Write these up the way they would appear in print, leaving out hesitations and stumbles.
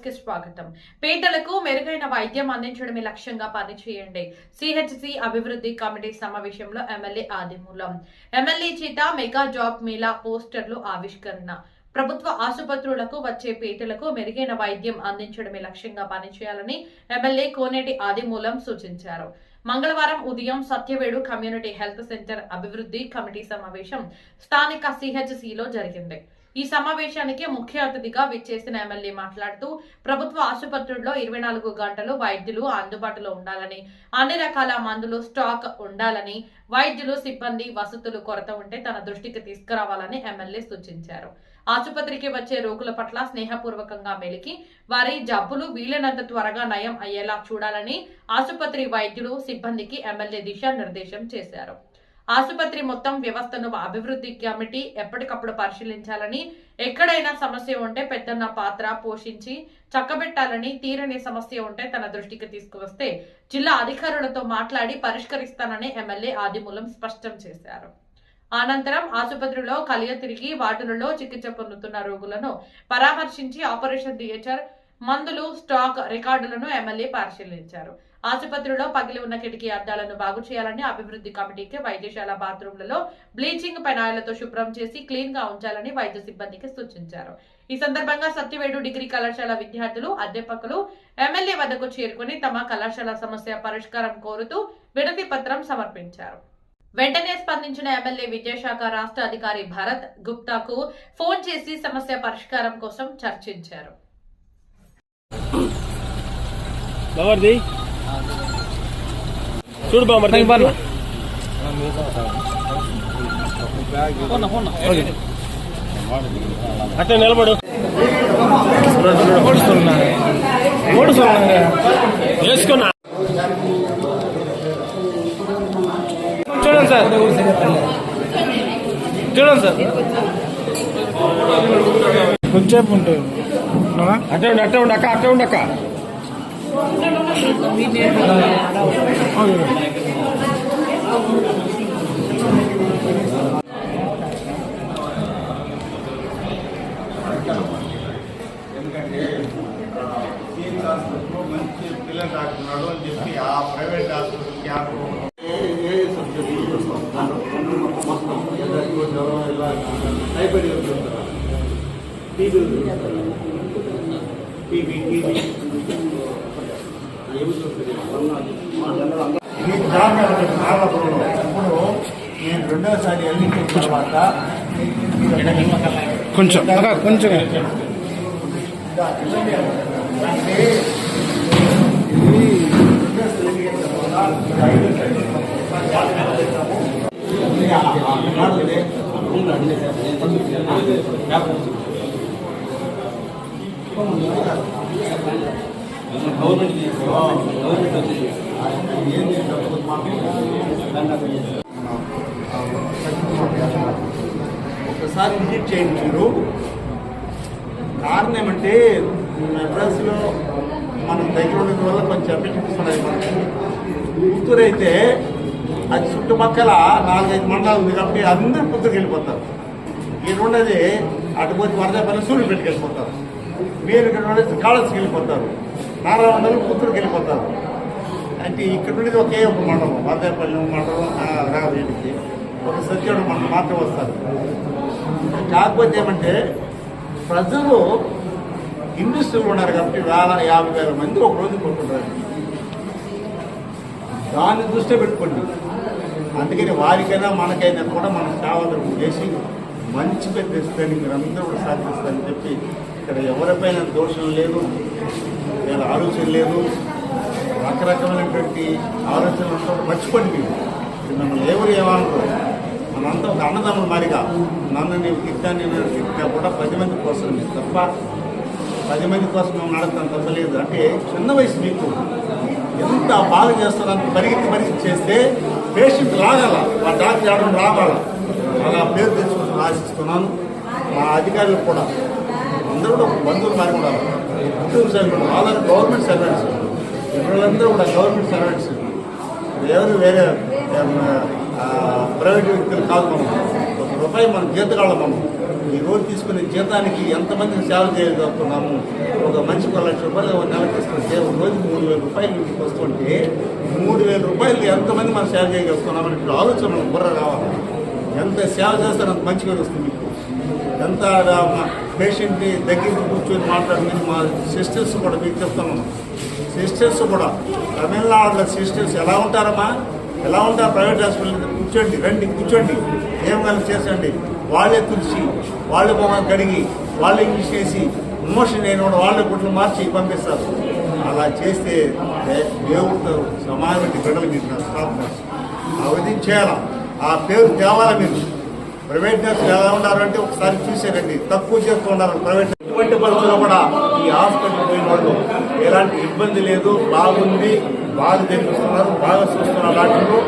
కి స్వాగతం. పేదలకు మెరుగైన వైద్యం అందించడమే లక్ష్యంగా పనిచేయండి. సిహెచ్సి అభివృద్ధి కమిటీ సమావేశంలో ఎమ్మెల్యే ఆదిమూలం. ఎమ్మెల్యే చేత మెగా జాబ్ మేళా పోస్టర్లు ఆవిష్కరణ. ప్రభుత్వ ఆసుపత్రులకు వచ్చే పేదలకు మెరుగైన వైద్యం అందించడమే లక్ష్యంగా పనిచేయాలని ఎమ్మెల్యే కోనేటి ఆదిమూలం సూచించారు. మంగళవారం ఉదయం సత్యవేడు కమ్యూనిటీ హెల్త్ సెంటర్ అభివృద్ధి కమిటీ సమావేశం స్థానిక సిహెచ్సిలో జరిగింది. ఈ సమావేశానికి ముఖ్య అతిథిగా విచ్చేసిన ఎమ్మెల్యే మాట్లాడుతూ ప్రభుత్వ ఆసుపత్రుల్లో 24 గంటలు వైద్యులు అందుబాటులో ఉండాలని, అన్ని రకాల మందులు స్టాక్ ఉండాలని, వైద్యులు సిబ్బంది వసతులు కొరత ఉంటే తన దృష్టికి తీసుకురావాలని ఎమ్మెల్యే సూచించారు. ఆసుపత్రికి వచ్చే రోగుల పట్ల స్నేహపూర్వకంగా మెలికి వారి జబ్బులు వీలైనంత త్వరగా నయం అయ్యేలా చూడాలని ఆసుపత్రి వైద్యులు సిబ్బందికి ఎమ్మెల్యే దిశానిర్దేశం చేశారు. ఆసుపత్రి మొత్తం వ్యవస్థను అభివృద్ధి కమిటీ ఎప్పటికప్పుడు పరిశీలించాలని, ఎక్కడైనా సమస్య ఉంటే పెద్దన్న పాత్ర పోషించి చక్కబెట్టాలని, తీరని సమస్య ఉంటే తన దృష్టికి తీసుకువస్తే జిల్లా అధికారులతో మాట్లాడి పరిష్కరిస్తానని ఎమ్మెల్యే ఆదిమూలం స్పష్టం చేశారు. అనంతరం ఆసుపత్రిలో కలియ తిరిగి వార్డులలో చికిత్స పొందుతున్న రోగులను పరామర్శించి ఆపరేషన్ థియేటర్, మందులు స్టాక్ రికార్డులను ఎమ్మెల్యే పరిశీలించారు. ఆసుపత్రిలో పగిలి ఉన్న కిటికీ అద్దాలను బాగు చేయాలని, అభివృద్ధి కమిటీకి వైద్యశాల బాత్రూంలలో బ్లీచింగ్ పెనాయిలతో శుభ్రం చేసి క్లీన్ గా ఉంచాలని వైద్య సిబ్బందికి సూచించారు. ఈ సందర్భంగా సత్యవేడు డిగ్రీ కళాశాల విద్యార్థులు, అధ్యాపకులు ఎమ్మెల్యే వద్దకు చేరుకుని తమ కళాశాల సమస్య పరిష్కారం కోరుతూ వినతి పత్రం సమర్పించారు. వెంటనే స్పందించిన ఎమ్మెల్యే విద్యాశాఖ రాష్ట్ర అధికారి భరత్ గుప్తాకు ఫోన్ చేసి సమస్య పరిష్కారం కోసం చర్చించారు. చూడు బాబు అట్లా నిలబడు వేసుకున్నా చూడండి సార్, చూడండి సార్ కొంచెం ఉంటుంది అట్టే ఉండి అట్టే ఉండి అక్క అట్టే ఉండి అక్క ఎందుకంటే సిఎంసి హాస్పిటల్లో మంచి పిల్లలు రాకున్నాడు అని చెప్పి ఆ ప్రైవేట్ హాస్పిటల్కి ఏ సబ్జెక్టు ఇప్పుడు నేను రెండోసారి ఎన్నికల తర్వాత కొంచెం కొంచెం ఒకసారి విజిట్ చేయండి. మీరు కారణం ఏమంటే మెడ్రాస్లో మనం దగ్గర ఉండడం వల్ల కొంచెం ఎఫెక్టివ్స్ ఉన్నాయి. మనకి పుత్తూరు అయితే అది చుట్టుపక్కల 4-5 మండలాలు ఉంది కాబట్టి అందరూ పుత్తూరుకి వెళ్ళిపోతారు. ఈ రెండోది అటుపోతే వరదాపల్లి సూర్యులు పెట్టుకెళ్ళిపోతారు. మీరు ఇక్కడ ఉండేది కాళస్కి వెళ్ళిపోతారు. నారాయణ పుత్తూరుకి వెళ్ళిపోతారు. అంటే ఇక్కడ ఉండేది ఒకే ఒక మండలం, వరదాపల్లి మండలం రాదు. వీటికి ఒక సత్యుడు మనం మాత్రం వస్తారు. కాకపోతే ఏమంటే ప్రజలు ఇండస్ట్రీలు ఉన్నారు కాబట్టి 50,000 మంది ఒక రోజు కొట్టుకుంటారు. దాన్ని దృష్టిలో పెట్టుకోండి. అందుకని వారికైనా మనకైనా కూడా మనం సేవలు చేసి మంచి పేరు తెస్తుంది. మీరు అందరూ కూడా సాధిస్తారని చెప్పి ఇక్కడ ఎవరిపైన దోషం లేదు, వేరే ఆలోచన లేదు. రకరకమైనటువంటి ఆలోచనలు ఉంటాడు. మర్చిపోండి. మీరు మిమ్మల్ని ఎవరు ఏమనుకో, మనంతా ఒక అన్నదమ్ముల మారిగా నన్ను నీవు తిట్టాను తిట్టినా కూడా 10 మంది కోసం తప్ప 10 మంది కోసం మేము నడతాం తప్పలేదు. అంటే చిన్న వయసు మీకు ఎంత బాగా చేస్తారని పరిగెత్తి చేస్తే పేషెంట్ లాగాల, ఆ డాక్టర్ ఆడడం రావాల. అలా పేరు తెచ్చుకుంటున్నాను ఆశిస్తున్నాను. మా అధికారులకు కూడా అందరూ కూడా బంధువులు మారి కూడా కుటుంబ సభ్యులు వాళ్ళ గవర్నమెంట్ సర్వెంట్స్, వీళ్ళందరూ కూడా గవర్నమెంట్ సర్వెంట్స్. ఎవరు వేరే ప్రైవేట్ వ్యక్తులు కాదు. మనం ₹1 మన జీతగాళ్ళ మనం ఈరోజు తీసుకునే జీతానికి ఎంతమందికి సేవ చేయగలుగుతున్నాము? ఒక మనిషికి 1 లక్ష రూపాయలు నెలకు ఇస్తుంటే ఒక రోజు 3,000 రూపాయలు ఇంటికి వస్తుంటే 3,000 రూపాయలు ఎంతమంది మనం సేవ చేయగలుగుతున్నామని ఇప్పుడు ఆలోచన బుర్ర రావాలి. ఎంత సేవ చేస్తే అంత మంచిగా వస్తుంది మీకు. ఎంత పేషెంట్ని దగ్గరికి కూర్చొని మాట్లాడుకుని మా సిస్టర్స్ కూడా మీకు చెప్తున్నాము. సిస్టర్స్ కూడా తమిళనాడులో సిస్టర్స్ ఎలా ఉంటారమ్మా? ఎలా ఉంటారు? ప్రైవేట్ హాస్పిటల్ కూర్చోండి, రండి కూర్చోండి, ఏం కలిసి చేసండి. వాళ్ళే తుడిచి, వాళ్ళే మొహం కడిగి, వాళ్ళే ఇంగ్లీష్ చేసి, మోషన్ అయిన వాళ్ళే గుడ్లు మార్చి పంపిస్తారు. అలా చేస్తే దేవుడితో సమాజం బిడ్డలు మీరు స్టాప్ ఆ విధంగా చేయాలా. ఆ పేరు తేవాలా. మీరు ప్రైవేట్ నర్సులు ఎలా ఉన్నారంటే ఒకసారి చూసేరండి, తక్కువ చేస్తూ ఉన్నారు ప్రైవేట్. ఎటువంటి పరిస్థితుల్లో కూడా ఈ హాస్పిటల్ పోయిన వాళ్ళు ఎలాంటి ఇబ్బంది లేదు, బాగుంది, బాగా తెప్పిస్తున్నారు, బాగా చూస్తున్నారు డాక్టర్లు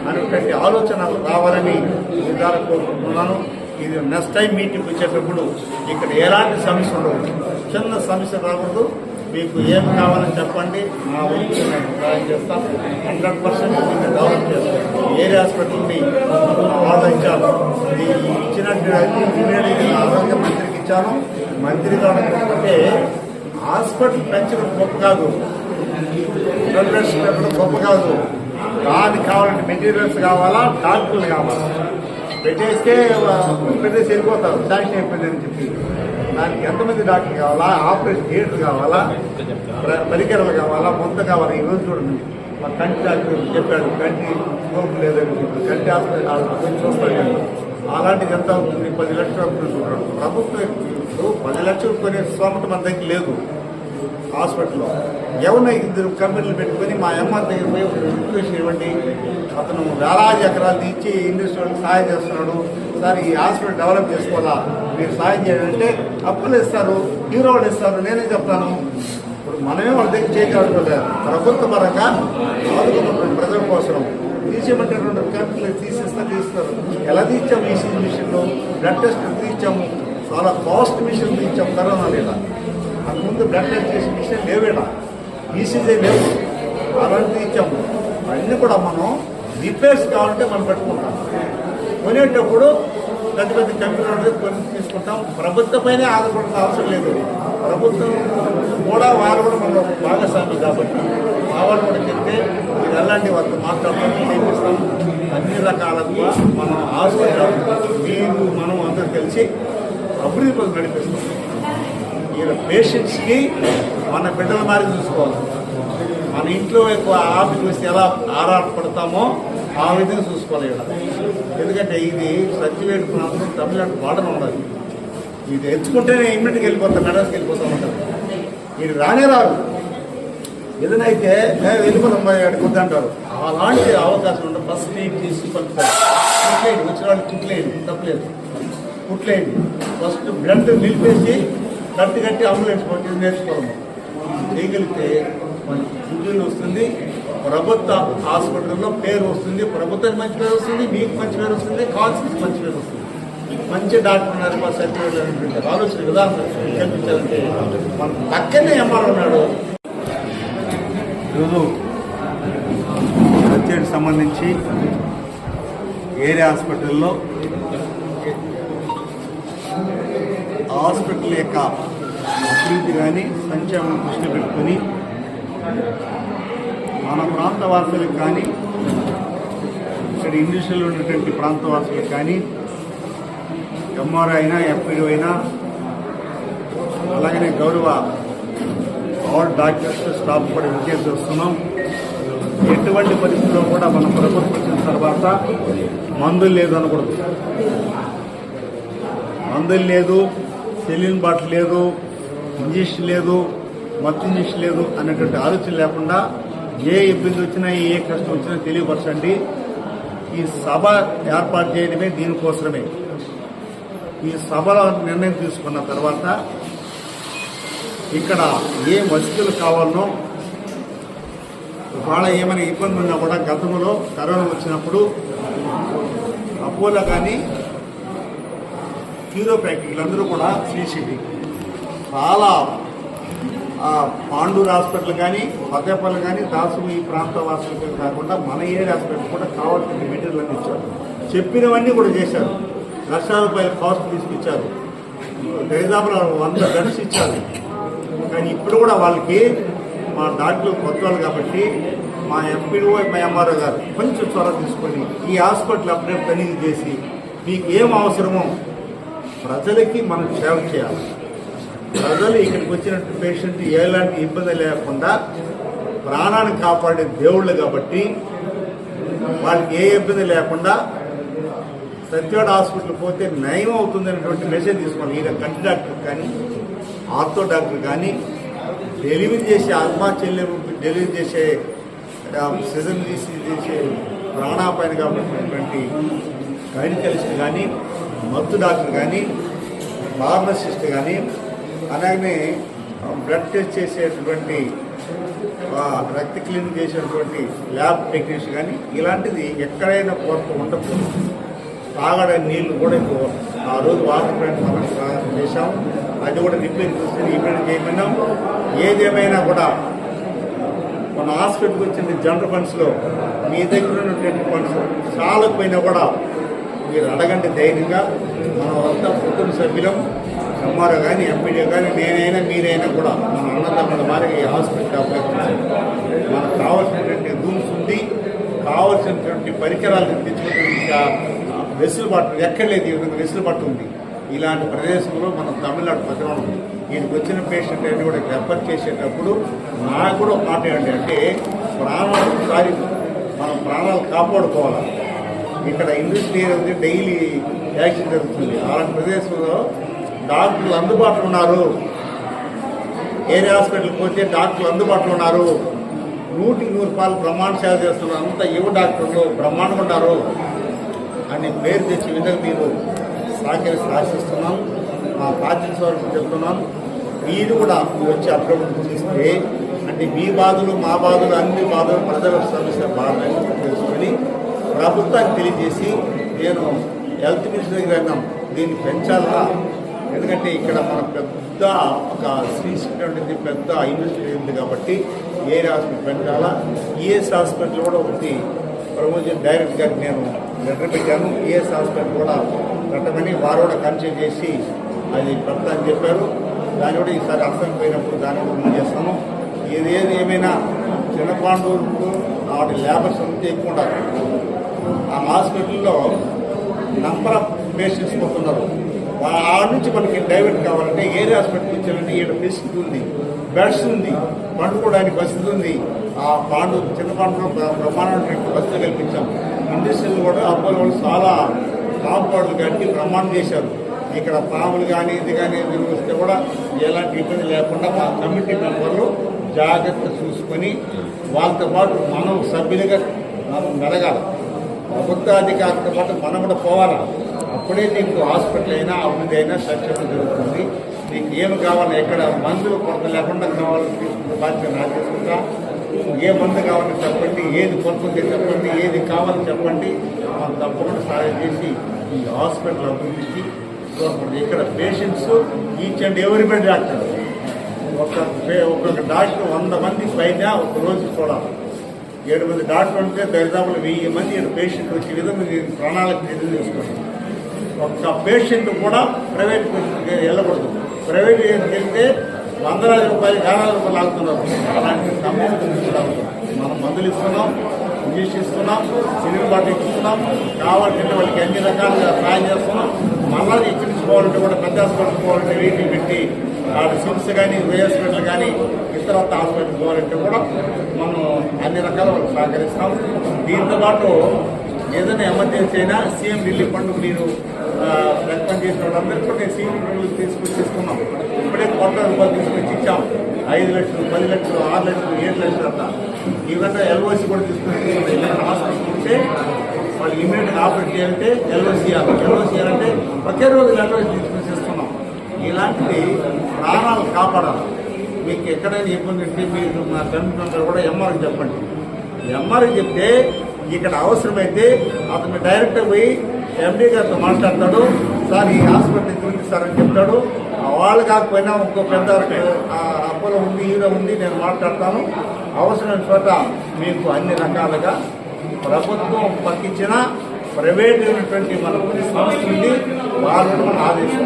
అనేటువంటి ఆలోచన రావాలని నిర్ధారణ కోరుకుంటున్నాను. ఇది నెక్స్ట్ టైం మీటింగ్ వచ్చేటప్పుడు ఇక్కడ ఎలాంటి సమస్య ఉండవు, చిన్న సమస్య రాకూడదు. మీకు ఏమి కావాలని చెప్పండి, మా వంతు నేను సహాయం చేస్తాం. 100% దీన్ని డెవలప్ చేస్తాం. ఏరియా హాస్పిటల్ని ఆలోచించాను. ఇచ్చినట్టు ఆరోగ్య మంత్రికి ఇచ్చాను. మంత్రి కావాలంటే హాస్పిటల్ పెంచడం గొప్ప కాదు, డొనేట్స్ పెట్టడం గొప్ప కాదు. దానికి కావాలంటే మెటీరియల్స్ కావాలా, డాక్టర్లు కావాలా. పెట్టేస్తే వెళ్ళిపోతారు శాంక్షన్ అయిపోయిందని చెప్పి. దానికి ఎంతమంది డాక్టర్ కావాలా, ఆపరేషన్ థియేటర్ కావాలా, పరికరాలు కావాలా, మొత్తం కావాలా. ఈరోజు చూడండి, మా కంటి డాక్టర్ చెప్పాడు కంటి స్కోప్ లేదని చెప్పి. కంటి హాస్పిటల్ చూస్తాడు. అలాంటిది ఎంత అవుతుంది? 10 లక్షలు అవుతుంది చూడండి. ప్రభుత్వం 10 లక్షలు కొనే స్తోమత మన దగ్గర లేదు. హాస్పిటల్లో ఎవరిన 2 కంపెనీలు పెట్టుకొని మా అమ్మ దగ్గర పోయి రిక్వెస్ట్ ఇవ్వండి, అతను వేలాది ఎకరాలు ఇచ్చి ఇండస్ట్రీ వాళ్ళకి సహాయం చేస్తున్నాడు, సార్ ఈ హాస్పిటల్ డెవలప్ చేసుకోవాలా, మీరు సహాయం చేయాలంటే అప్పులు ఇస్తారు, హీరో వాళ్ళు ఇస్తారు. నేనే చెప్తాను, ఇప్పుడు మనమే వాళ్ళ దగ్గర చేయగలుగుతుంది. ప్రభుత్వ పరంగా ఆదుకుంటున్నాం ప్రజల కోసం. తీసేయమంటే 2 కంపెనీలు తీస్తారు. ఎలా తీర్చాము? ఈసీజీ మిషన్లు, బ్లడ్ టెస్ట్ తీర్చాము, చాలా కాస్ట్ మిషన్ తీర్చాము కరోనా లేదా. అంతకుముందు బ్లడ్ టెస్ట్ చేసే మిషన్ లేవేడా, ఈసీజీ లేవు, అలాంటివి ఇచ్చాము. అన్నీ కూడా మనం రిపేర్స్ కావాలంటే మనం పెట్టుకుంటాం. కొనేటప్పుడు పెద్ద పెద్ద కంపెనీలు కొని తీసుకుంటాం. ప్రభుత్వంపైనే ఆధారపడాల్సిన అవసరం లేదు. ప్రభుత్వం కూడా వాళ్ళు కూడా మనం భాగస్వామి కాబట్టి మా వాళ్ళు కూడా చెప్తే మీరు ఎలాంటి వాళ్ళతో మాట్లాడతాం, చేపిస్తాం. అన్ని రకాలుగా మనం హాస్పిటల్ మీరు మనం అందరూ కలిసి అభివృద్ధి పనులు నడిపిస్తాం. ఈ పేషెంట్స్కి మన బిడ్డల మారి చూసుకోవాలి. మన ఇంట్లో ఎక్కువ ఆఫీస్కి వస్తే ఎలా ఆరాటపడతామో ఆ విధంగా చూసుకోవాలి ఇక్కడ. ఎందుకంటే ఇది సర్టిఫికేట్ ప్రాంతం తమిళనాడు బార్డర్ ఉండదు. ఇది తెచ్చుకుంటేనే ఇమ్మీడియట్గా వెళ్ళిపోతాం, మెడ్రాస్కి వెళ్ళిపోతూ ఉంటారు. ఇది రానే రాదు. ఏదైనా అయితే వెళ్ళిపోతాం అక్కడికి వద్దంటారు. అలాంటి అవకాశం ఉంటుంది. ఫస్ట్ ఎయిడ్ చేసి పంపిస్తారు. కుట్లేయండి, వచ్చిన వాళ్ళు కుట్లేయండి, తప్పలేదు, కుట్లేయండి. ఫస్ట్ బ్లడ్ నిలిపేసి కట్టి అంబులెన్స్ పంపి నేర్చుకోవడం చేయగలిగితే మనకి ఉద్యోగం వస్తుంది. ప్రభుత్వ హాస్పిటల్లో పేరు వస్తుంది, ప్రభుత్వానికి మంచి పేరు వస్తుంది, మీకు మంచి పేరు వస్తుంది, కాన్స్టిట్యూన్సీ మంచి పేరు వస్తుంది. మంచి డాక్టర్ ఉన్నారు, మా సర్టిఫికేట్ అనేటువంటి ఆలోచన విధానం కల్పించాలంటే మన పక్కనే ఎంఆర్ ఉన్నాడు. ఈరోజు బడ్జెట్ సంబంధించి ఏరియా హాస్పిటల్లో హాస్పిటల్ యొక్క అభివృద్ధి కానీ సంక్షేమం దృష్టి పెట్టుకొని మన ప్రాంతవాసులకు కానీ ఇక్కడ ఇండస్ట్రీలో ఉన్నటువంటి ప్రాంతవాసులకు కానీ ఎంఆర్ఓ అయినా ఎఫ్పీడీ అయినా అలాగనే గౌరవ ఆల్ డాక్టర్స్ స్టాఫ్ కూడా విజ్ఞప్తి చేస్తున్నాం. ఎటువంటి పరిస్థితుల్లో కూడా మన ప్రభుత్వం వచ్చిన తర్వాత మందులు లేదు అనకూడదు. మందులు లేదు, సెలిన్ బాటిల్ లేదు, ఇంజక్షన్ లేదు, మత్తు ఇంజక్షన్ లేదు అనేటువంటి ఆలోచన లేకుండా ఏ ఇబ్బంది వచ్చినా ఏ కష్టం వచ్చినా తెలియపరచండి. ఈ సభ ఏర్పాటు చేయడమే దీనికోసమే. ఈ సభలో నిర్ణయం తీసుకున్న తర్వాత ఇక్కడ ఏ వసతులు కావాలనో వాళ్ళ ఏమైనా ఇబ్బంది ఉన్నా కూడా గతంలో కరోనా వచ్చినప్పుడు అపోలో కానీ క్యూరోప్రాక్టికల్ అందరూ కూడా శ్రీశిటి చాలా పాండూరు హాస్పిటల్ కానీ పదేపల్లి కానీ దాసు ఈ ప్రాంత వాసులకే కాకుండా మన ఏరియా హాస్పిటల్ కూడా కావాల్సిన మెటీరియల్ అన్ని ఇచ్చారు. చెప్పినవన్నీ కూడా చేశారు. లక్షల రూపాయల కాస్ట్ తీసుకొచ్చారు. దరిదాపులు 100 బెడ్స్ ఇచ్చారు. కానీ ఇప్పుడు కూడా వాళ్ళకి మా డాక్టర్లు కొత్త వాళ్ళు కాబట్టి మా ఎంపీడీఓ మా ఎంఆర్ఓ గారు కొంచెం చొరవ తీసుకొని ఈ హాస్పిటల్ అప్పుడే తనిఖీ చేసి మీకు ఏం అవసరమో ప్రజలకి మనం సేవ చేయాలి. ప్రజలు ఇక్కడికి వచ్చినట్టు పేషెంట్ ఎలాంటి ఇబ్బంది లేకుండా ప్రాణాన్ని కాపాడే దేవుళ్ళు కాబట్టి వాళ్ళకి ఏ ఇబ్బంది లేకుండా సత్యవాడ హాస్పిటల్ పోతే నయం అవుతుంది అనేటువంటి మెసేజ్ తీసుకోండి. ఈయన కంటి డాక్టర్ కానీ ఆర్థో డాక్టర్ కానీ డెలివరీ చేసే ఆత్మ చెల్లెలు డెలివరీ చేసే సిజన్ చేసే ప్రాణాపాయన కాబట్టి గైనకాలజిస్ట్ కానీ మత్తు డాక్టర్ కానీ ఫార్మసిస్ట్ కానీ అలాగే బ్లడ్ టెస్ట్ చేసేటువంటి రక్త క్లీనింగ్ చేసేటువంటి ల్యాబ్ టెక్నీషియన్ కానీ ఇలాంటిది ఎక్కడైనా కొరత ఉండదు. తాగడానికి నీళ్లు కూడా ఎక్కువ ఆ రోజు వాటర్ ప్లాంట్ మనం ప్రారంభం చేశాం. అది కూడా రిపేర్ చేసి రిపేర్ చేయమన్నాం. ఏదేమైనా కూడా మన హాస్పిటల్కి వచ్చిన జనరల్ ఫండ్స్లో మీ దగ్గర ఉన్నటువంటి ఫండ్స్ చాలకపోయినా కూడా మీరు అడగండి ధైర్యంగా. మనం అంతా కుటుంబ సభ్యులం, ఎంఆర్ఓ కానీ ఎంపీడీ కానీ నేనైనా మీరైనా కూడా మన అన్నదమ్ముల మాదిరి ఈ హాస్పిటల్ అప్లై మనకు కావాల్సినటువంటి రూమ్స్ ఉంది, కావాల్సినటువంటి పరికరాలు తెచ్చుకునే వెసులుబాటు ఎక్కడ లేదు. ఈ విధంగా వెసులుబాటు ఉంది. ఇలాంటి ప్రదేశంలో మనం తమిళనాడు పట్టణం వీటికి వచ్చిన పేషెంట్ అని కూడా రెఫర్ చేసేటప్పుడు నాకు కూడా ఒక మాట ఏంటంటే అంటే ప్రాణాలు సారి మనం ప్రాణాలు కాపాడుకోవాలి. ఇక్కడ ఇండస్ట్రీ అనేది డైలీ యాక్సిడెంట్ జరుగుతుంది. అలాంటి ప్రదేశంలో డాక్టర్లు అందుబాటులో ఉన్నారు. ఏరియా హాస్పిటల్కి పోతే డాక్టర్లు అందుబాటులో ఉన్నారు. 100% బ్రహ్మాండ సేవ చేస్తున్నారు. అంతా యువ డాక్టర్లు బ్రహ్మాండంగా ఉన్నారు అని పేరు తెచ్చే విధంగా మీరు సహకరిస్తూ ఆశిస్తున్నాం. మా పార్టీస్ వరకు చెప్తున్నాం. మీరు కూడా వచ్చి అప్రోచ్ చేస్తే అంటే మీ బాధలు మా బాధలు అన్ని బాధలు ప్రజల సమస్య బాధలు తెలుసుకొని ప్రభుత్వానికి తెలియజేసి నేను హెల్త్ మినిస్టర్ దగ్గర అన్నాం దీన్ని పెంచాలా. ఎందుకంటే ఇక్కడ మన పెద్ద ఒక శ్రీశక్తి పెద్ద ఇండస్ట్రీ ఉంది కాబట్టి ఏరియా హాస్పిటల్ పెంచాలా. ఈఎస్ హాస్పిటల్ కూడా ఒకటి ప్రమోషన్ డైరెక్ట్ గారికి నేను లెటర్ పెట్టాను. ఈఎస్ హాస్పిటల్ కూడా పెట్టమని వారు కూడా కన్సల్ట్ చేసి అది పెడతా అని చెప్పారు. దాన్ని కూడా ఈసారి అర్థం పోయినప్పుడు దాన్ని కూడా ముందు చేస్తాము. ఏది ఏమైనా చిన్నపాండూరుకు వాటి లేబర్స్ అంతా ఎక్కువ ఉండాలి. ఆ హాస్పిటల్లో నంబర్ ఆఫ్ పేషెంట్స్ పోతున్నారు. ఆడ నుంచి మనకి డైవర్ట్ కావాలంటే ఏరియా హాస్పిటల్కి వచ్చారంటే ఈడ ఫెసిలిటీ ఉంది, బెడ్స్ ఉంది, పండుకోవడానికి వసతి ఉంది. ఆ పాండూరు చిన్న పాండూరు బ్రహ్మాండమైన వసతి కల్పించాం. ఇండస్ట్రీలు కూడా అబ్బాయి వాళ్ళు చాలా కాంపౌండ్లు కట్టి బ్రహ్మాండం చేశారు. ఇక్కడ పాములు కానీ ఇది కానీ వస్తే కూడా ఎలాంటి ఇబ్బంది లేకుండా మా కమిటీ మెంబర్లు జాగ్రత్త చూసుకొని వాళ్ళతో పాటు మనం సభ్యులుగా మనం మెరగాలి. ప్రభుత్వ అధికారులతో పాటు మనం కూడా పోవాలా. అప్పుడే నీకు హాస్పిటల్ అయినా అభివృద్ధి అయినా సక్సెస్ జరుగుతుంది. నీకు ఏమి కావాలి, ఎక్కడ మందులు కొరత లేకుండా కావాలని తీసుకున్న బాధ్యత నా తీసుకుంటా. ఏ మందు కావాలని చెప్పండి, ఏది కొరత ఉంది చెప్పండి, ఏది కావాలని చెప్పండి. మనం తప్పకుండా సహాయం చేసి ఈ హాస్పిటల్ అభివృద్ధికి ఇక్కడ patients each and every bed doctor ఒక్కొక్క డాక్టర్ 100 మంది పైన ఒక రోజు చూడాలి. 7 మంది డాక్టర్ ఉంటే దరిదాపులు 1000 మంది పేషెంట్ వచ్చే విధంగా ప్రణాళిక నిర్ణయం చేసుకోండి. ఒక్క పేషెంట్ కూడా ప్రైవేట్ వెళ్ళకూడదు. ప్రైవేట్ వెళ్తే 100,000 రూపాయలు 50,000 రూపాయలు ఆగుతున్నారు. అలాంటి సమస్య మనం మందులు ఇస్తున్నాం, ఇంజక్షన్ ఇస్తున్నాం, సిలిండర్ బాటిల్ ఇస్తున్నాం, కావాలంటే వాళ్ళకి అన్ని రకాలుగా సహాయం చేస్తున్నాం. మళ్ళీ ఎక్కించుకోవాలంటే కూడా పెద్ద హాస్పిటల్ పోవాలంటే వెయిటింగ్ పెట్టి వాళ్ళ సిమ్స్ కానీ హాస్పిటల్ కానీ ఇతర హాస్పిటల్ పోవాలంటే కూడా మనం అన్ని రకాల వాళ్ళకి సహకరిస్తాం. దీంతో పాటు ఏదైనా ఎమర్జెన్సీ అయినా సీఎం రిలీఫ్ ఫండ్ మీరు రికమెండ్ చేసిన వాళ్ళందరికీ కూడా నేను సీఎం రిలీఫ్ తీసుకొచ్చి ఇస్తున్నాం. ఇప్పుడే ₹1,00,000 తీసుకొచ్చి ఇచ్చాం. 5 లక్షలు, 10 లక్షలు, 6 లక్షలు, 7 లక్షలు అట్లా. ఈవెంట్ ఎల్ఓసి కూడా తీసుకొచ్చి హాస్పిటల్ ఉంటే వాళ్ళు ఇమీడియట్గా ఆపరేట్ చేయాలంటే ఎల్ఓసి ఇవ్వాలి. ఎల్ఓసి ఇవ్వాలంటే ఒకే రోజు ఎల్ఓసి తీసుకొచ్చి ఇస్తున్నాం. ఇలాంటివి ప్రాణాలు కాపాడాలి. మీకు ఎక్కడైనా ఇబ్బంది ఉంటే మీరు మా కమిటీ కూడా ఎంఆర్కి చెప్పండి. ఎంఆర్కి చెప్తే ఇక్కడ అవసరమైతే అతను డైరెక్ట్గా పోయి ఎండీ గారితో మాట్లాడతాడు. సార్ ఈ హాస్పిటల్ చూపిస్తారని చెప్తాడు. వాళ్ళు కాకపోయినా ఇంకో పెద్ద అప్పులో ఉంది, ఈడ ఉంది, నేను మాట్లాడతాను. అవసరమైన చోట మీకు అన్ని రకాలుగా ప్రభుత్వం పక్కించిన ప్రైవేట్ అయినటువంటి మన సంస్థ ఉంది, వాళ్ళు మన ఆదేశం